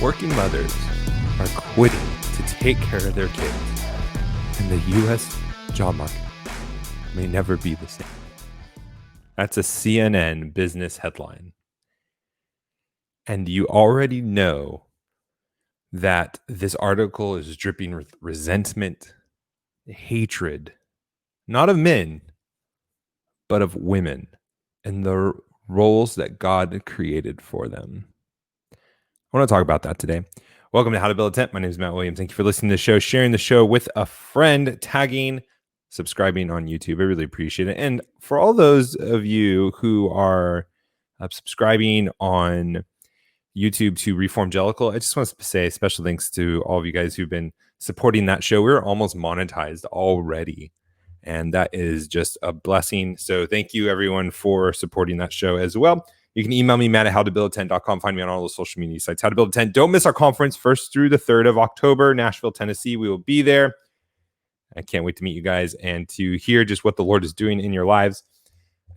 Working mothers are quitting to take care of their kids, and the U.S. job market may never be the same. That's a CNN business headline. And you already know that this article is dripping with resentment, hatred, not of men, but of women and the roles that God created for them. I want to talk about that today. Welcome to How to Build a Tent. My name is Matt Williams. Thank you for listening to the show, sharing the show with a friend, tagging, subscribing on YouTube. I really appreciate it. And for all those of you who are subscribing on YouTube to Reformgelical, I just want to say special thanks to all of you guys who've been supporting that show. We're almost monetized already, and that is just a blessing. So thank you, everyone, for supporting that show as well. You can email me, Matt at howtobuildatent.com. Find me on all the social media sites. How to Build a Tent. Don't miss our conference, 1st through the 3rd of October, Nashville, Tennessee. We will be there. I can't wait to meet you guys and to hear just what the Lord is doing in your lives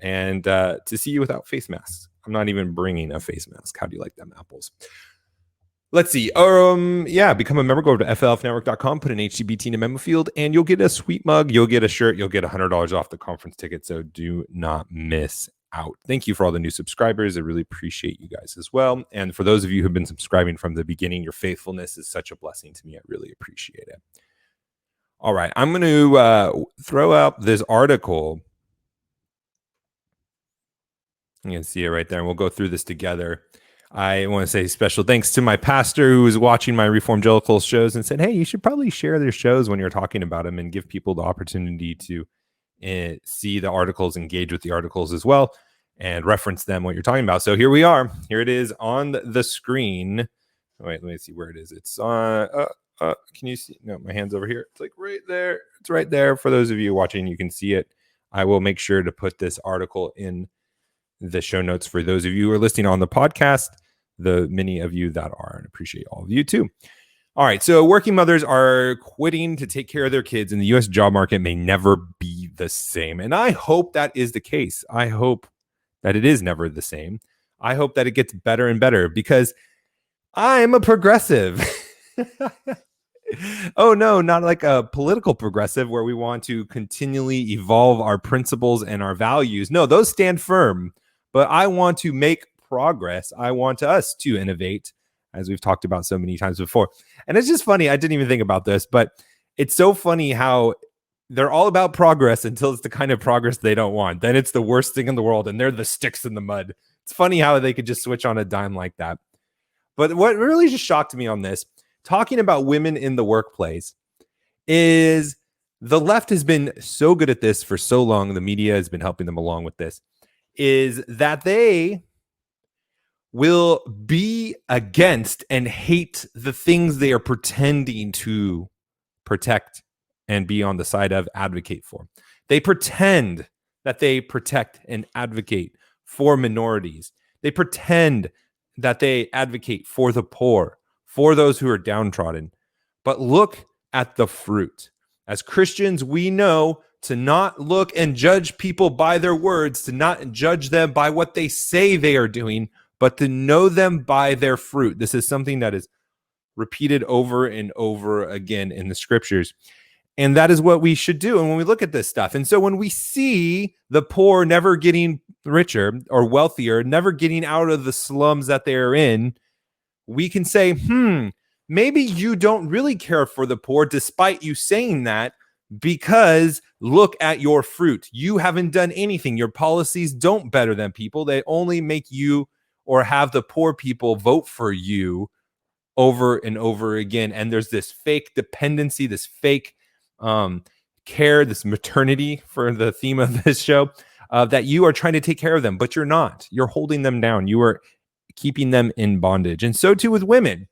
and to see you without face masks. I'm not even bringing a face mask. How do you like them apples? Let's see. Become a member. Go to flfnetwork.com, put an HTBT in a memo field, and you'll get a sweet mug. You'll get a shirt. You'll get $100 off the conference ticket. So do not miss out. Thank you for all the new subscribers. I really appreciate you guys as well. And for those of you who've been subscribing from the beginning, your faithfulness is such a blessing to me. I really appreciate it. All right. I'm going to throw out this article. You can see it right there, and we'll go through this together. I want to say special thanks to my pastor who was watching my Reformgelical shows and said, hey, you should probably share their shows when you're talking about them and give people the opportunity to see the articles, engage with the articles as well, and reference them what you're talking about. So here we are. Here it is on the screen. Wait, let me see where it is. It's on. Can you see? No, my hand's over here. It's like right there. It's right there. For those of you watching, you can see it. I will make sure to put this article in the show notes for those of you who are listening on the podcast, the many of you that are, and appreciate all of you too. All right, so working mothers are quitting to take care of their kids, and the U.S. job market may never be the same. And I hope that is the case. I hope that it is never the same. I hope that it gets better and better because I'm a progressive. Oh, no, not like a political progressive where we want to continually evolve our principles and our values. No, those stand firm. But I want to make progress. I want us to innovate, as we've talked about so many times before. And it's just funny. I didn't even think about this, but it's so funny how they're all about progress until it's the kind of progress they don't want. Then it's the worst thing in the world, and they're the sticks in the mud. It's funny how they could just switch on a dime like that. But what really just shocked me on this, talking about women in the workplace, is the left has been so good at this for so long. The media has been helping them along with this. Is that they will be against and hate the things they are pretending to protect and be on the side of, advocate for. They pretend that they protect and advocate for minorities. They pretend that they advocate for the poor, for those who are downtrodden. But look at the fruit. As Christians, we know to not look and judge people by their words, to not judge them by what they say they are doing, but to know them by their fruit. This is something that is repeated over and over again in the scriptures. And that is what we should do. And when we look at this stuff, and so when we see the poor never getting richer or wealthier, never getting out of the slums that they're in, we can say, maybe you don't really care for the poor despite you saying that, because look at your fruit. You haven't done anything. Your policies don't better than people. They only make you or have the poor people vote for you over and over again. And there's this fake dependency, this fake care, this maternity for the theme of this show, that you are trying to take care of them, but you're not. You're holding them down. You are keeping them in bondage. And so too with women.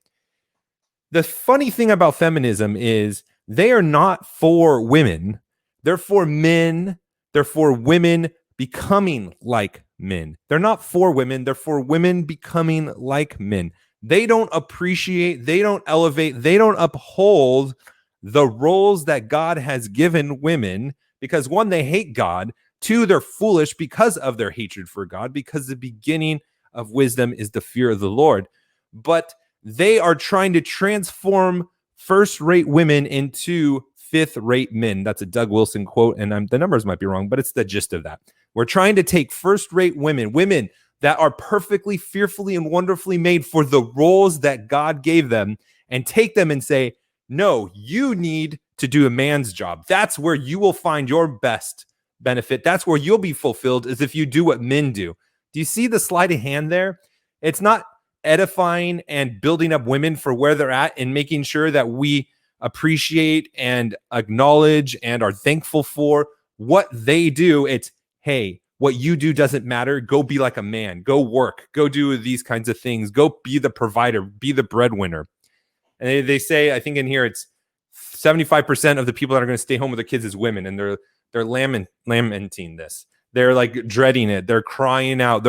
The funny thing about feminism is they are not for women. They're for men. They're for women becoming like men. They're not for women. They're for women becoming like men. They don't appreciate, they don't elevate, they don't uphold the roles that God has given women because, one, they hate God. Two, they're foolish because of their hatred for God, because the beginning of wisdom is the fear of the Lord. But they are trying to transform first-rate women into fifth-rate men. That's a Doug Wilson quote, and the numbers might be wrong, but it's the gist of that. We're trying to take first-rate women that are perfectly, fearfully, and wonderfully made for the roles that God gave them, and take them and say, no, you need to do a man's job. That's where you will find your best benefit. That's where you'll be fulfilled, is if you do what men do. Do you see the sleight of hand there? It's not edifying and building up women for where they're at and making sure that we appreciate and acknowledge and are thankful for what they do. It's, hey, what you do doesn't matter. Go be like a man. Go work. Go do these kinds of things. Go be the provider. Be the breadwinner. And they say, I think in here, it's 75% of the people that are going to stay home with their kids is women, and they're lamenting this. They're like dreading it. They're crying out.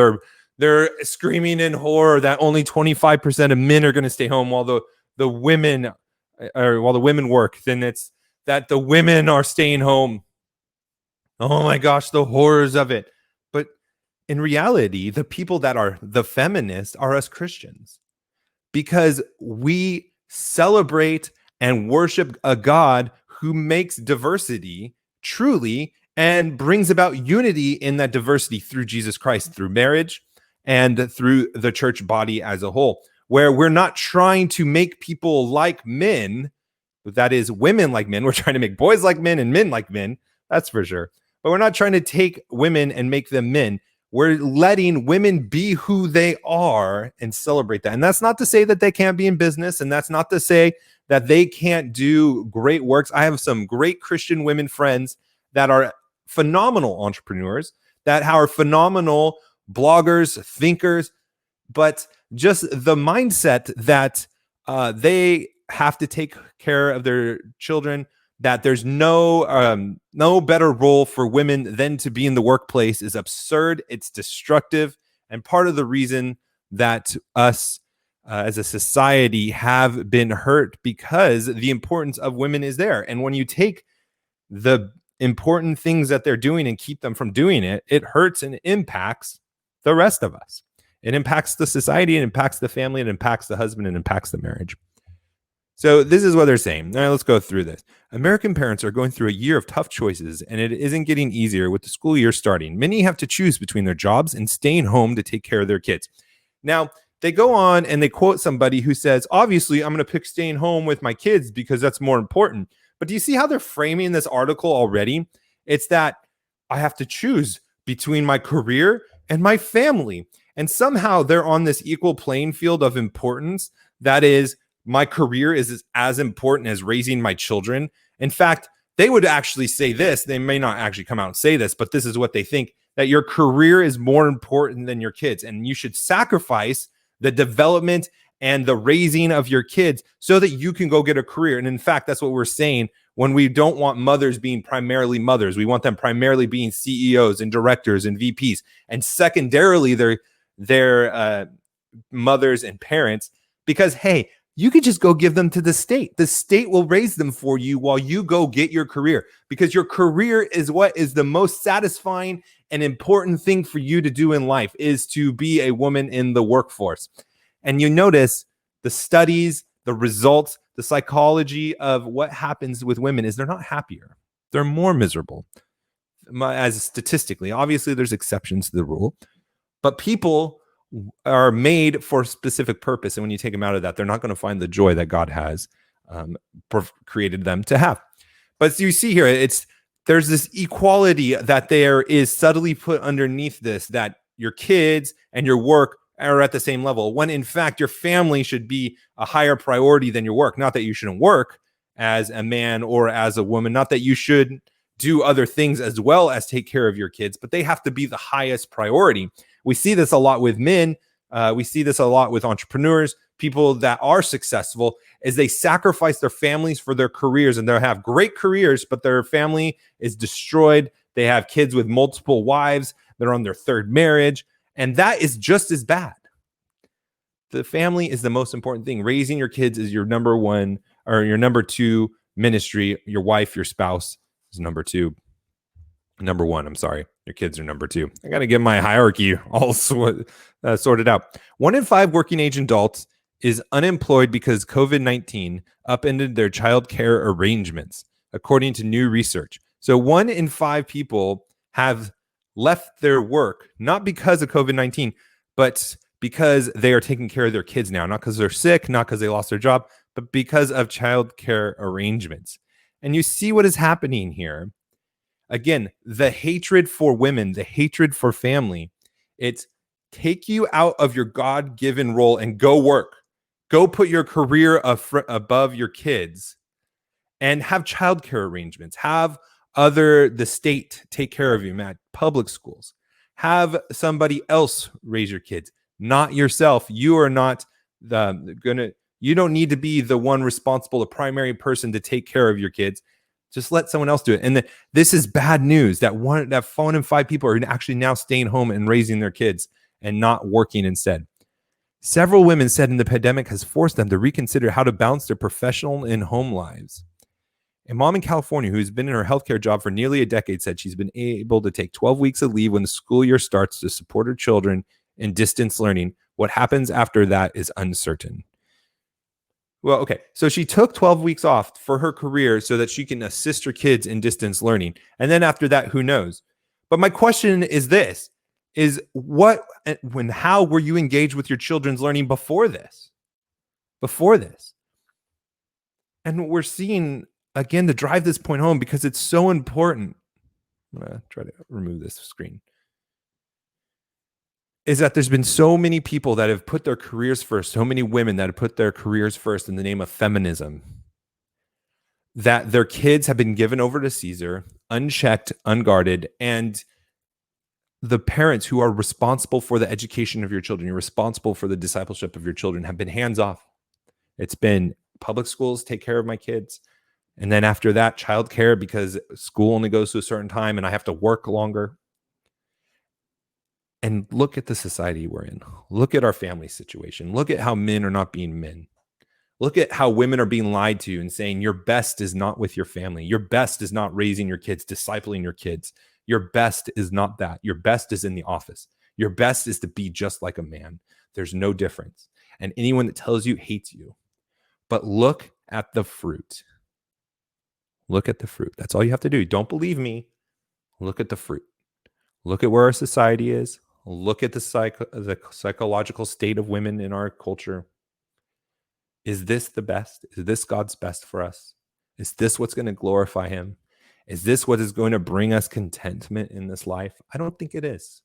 They're screaming in horror that only 25% of men are going to stay home while the women work. Then it's that the women are staying home. Oh my gosh, the horrors of it. But in reality, the people that are the feminists are us Christians, because we celebrate and worship a God who makes diversity truly and brings about unity in that diversity through Jesus Christ, through marriage and through the church body as a whole, where we're not trying to make people like men, that is, women like men. We're trying to make boys like men and men like men, that's for sure. But we're not trying to take women and make them men. We're letting women be who they are and celebrate that. And that's not to say that they can't be in business, and that's not to say that they can't do great works. I have some great Christian women friends that are phenomenal entrepreneurs, that are phenomenal bloggers, thinkers, but just the mindset that they have to take care of their children, that there's no better role for women than to be in the workplace, is absurd. It's destructive. And part of the reason that us as a society have been hurt, because the importance of women is there. And when you take the important things that they're doing and keep them from doing it, it hurts and impacts the rest of us. It impacts the society, it impacts the family, it impacts the husband, it impacts the marriage. So this is what they're saying. All right, let's go through this. American parents are going through a year of tough choices, and it isn't getting easier with the school year starting. Many have to choose between their jobs and staying home to take care of their kids. Now, they go on and they quote somebody who says, obviously, I'm going to pick staying home with my kids because that's more important. But do you see how they're framing this article already? It's that I have to choose between my career and my family. And somehow they're on this equal playing field of importance. That is, my career is as important as raising my children. In fact, they would actually say this. They may not actually come out and say this, but this is what they think, that your career is more important than your kids. And you should sacrifice the development and the raising of your kids so that you can go get a career. And in fact, that's what we're saying when we don't want mothers being primarily mothers. We want them primarily being CEOs and directors and VPs. And secondarily, they're mothers and parents, because, hey, you could just go give them to the state. The state will raise them for you while you go get your career, because your career is what is the most satisfying and important thing for you to do in life, is to be a woman in the workforce. And you notice the studies, the results, the psychology of what happens with women is they're not happier. They're more miserable, as statistically. Obviously, there's exceptions to the rule, but people are made for a specific purpose. And when you take them out of that, they're not going to find the joy that God has created them to have. But as you see here, there's this equality that there is subtly put underneath this, that your kids and your work are at the same level, when in fact your family should be a higher priority than your work. Not that you shouldn't work as a man or as a woman, not that you should do other things as well as take care of your kids, but they have to be the highest priority. We see this a lot with men. We see this a lot with entrepreneurs, people that are successful, is they sacrifice their families for their careers, and they'll have great careers, but their family is destroyed. They have kids with multiple wives. They're on their third marriage, and that is just as bad. The family is the most important thing. Raising your kids is your number one or your number two ministry. Your wife, your spouse is number one. I'm sorry. Your kids are number two. I got to get my hierarchy all sorted out. 1 in 5 working age adults is unemployed because COVID-19 upended their child care arrangements, according to new research. So 1 in 5 people have left their work, not because of COVID-19, but because they are taking care of their kids now, not because they're sick, not because they lost their job, but because of child care arrangements. And you see what is happening here. Again, the hatred for women, the hatred for family, it's take you out of your God-given role and go work. Go put your career above your kids and have childcare arrangements. Have the state take care of you at public schools. Have somebody else raise your kids, not yourself. You are not you don't need to be the one responsible, the primary person to take care of your kids. Just let someone else do it. And this is bad news that 1 in 5 people are actually now staying home and raising their kids and not working instead. Several women said the pandemic has forced them to reconsider how to balance their professional and home lives. A mom in California who's been in her healthcare job for nearly a decade said she's been able to take 12 weeks of leave when the school year starts to support her children in distance learning. What happens after that is uncertain. Well, okay. So she took 12 weeks off for her career so that she can assist her kids in distance learning. And then after that, who knows? But my question is this, is how were you engaged with your children's learning before this? And we're seeing, again, to drive this point home because it's so important. I'm going to try to remove this screen. Is that there's been so many people that have put their careers first, so many women that have put their careers first in the name of feminism, that their kids have been given over to Caesar, unchecked, unguarded, and the parents who are responsible for the education of your children, you're responsible for the discipleship of your children, have been hands off. It's been public schools take care of my kids. And then after that, childcare, because school only goes to a certain time and I have to work longer. And look at the society we're in. Look at our family situation. Look at how men are not being men. Look at how women are being lied to and saying your best is not with your family. Your best is not raising your kids, discipling your kids. Your best is not that. Your best is in the office. Your best is to be just like a man. There's no difference. And anyone that tells you hates you. But look at the fruit. Look at the fruit. That's all you have to do. Don't believe me. Look at the fruit. Look at where our society is. Look at the psychological state of women in our culture. Is this the best? Is this God's best for us? Is this what's going to glorify him? Is this what is going to bring us contentment in this life? I don't think it is.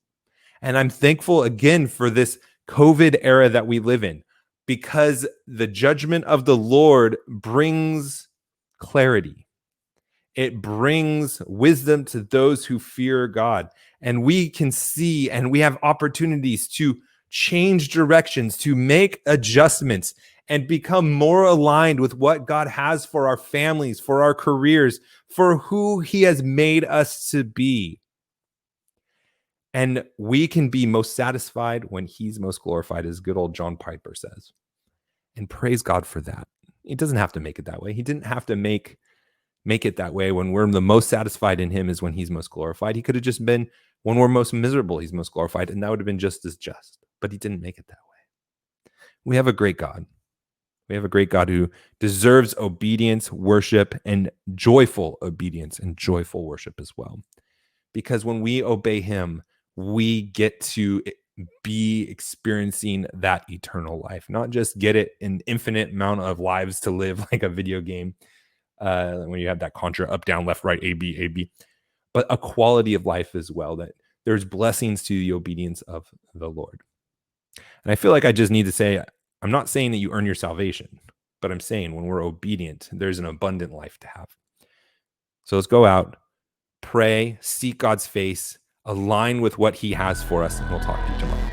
And I'm thankful again for this COVID era that we live in, because the judgment of the Lord brings clarity. It brings wisdom to those who fear God. And we can see and we have opportunities to change directions, to make adjustments, and become more aligned with what God has for our families, for our careers, for who he has made us to be. And we can be most satisfied when he's most glorified, as good old John Piper says. And praise God for that. He doesn't have to make it that way. He didn't have to make it that way. When we're the most satisfied in him is when he's most glorified. He could have just been when we're most miserable, he's most glorified. And that would have been just as just. But he didn't make it that way. We have a great God. We have a great God who deserves obedience, worship, and joyful obedience and joyful worship as well. Because when we obey him, we get to be experiencing that eternal life, not just get it an infinite amount of lives to live like a video game. When you have that contra, up, down, left, right, A, B, but a quality of life as well, that there's blessings to the obedience of the Lord. And I feel like I just need to say, I'm not saying that you earn your salvation, but I'm saying when we're obedient, there's an abundant life to have. So let's go out, pray, seek God's face, align with what he has for us, and we'll talk to you tomorrow.